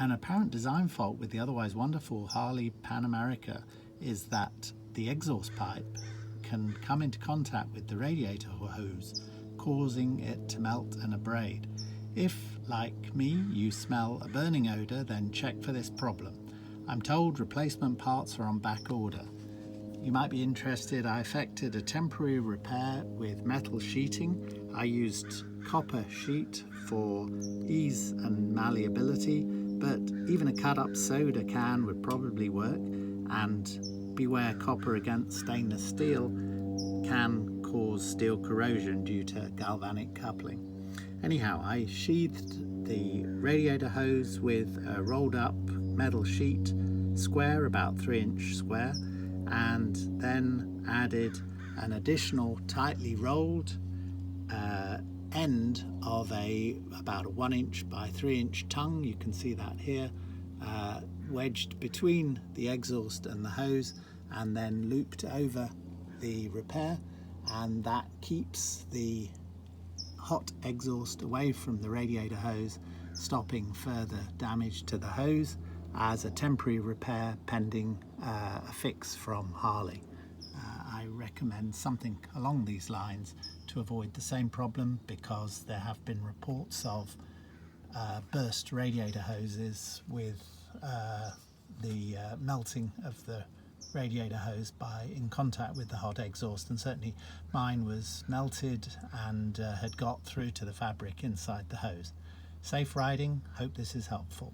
An apparent design fault with the otherwise wonderful Harley Pan America is that the exhaust pipe can come into contact with the radiator hose, causing it to melt and abrade. If, like me, you smell a burning odour, then check for this problem. I'm told replacement parts are on back order. You might be interested. I effected a temporary repair with metal sheeting. I used copper sheet for ease and malleability, but even a cut up soda can would probably work, and beware, copper against stainless steel can cause steel corrosion due to galvanic coupling. Anyhow, I sheathed the radiator hose with a rolled up metal sheet, square, about 3-inch square, and then added an additional tightly rolled end of about a 1-inch by 3-inch tongue. You can see that here, wedged between the exhaust and the hose, and then looped over the repair, and that keeps the hot exhaust away from the radiator hose, stopping further damage to the hose as a temporary repair pending a fix from Harley. I recommend something along these lines to avoid the same problem, because there have been reports of burst radiator hoses with the melting of the radiator hose in contact with the hot exhaust, and certainly mine was melted and had got through to the fabric inside the hose. Safe riding. Hope this is helpful.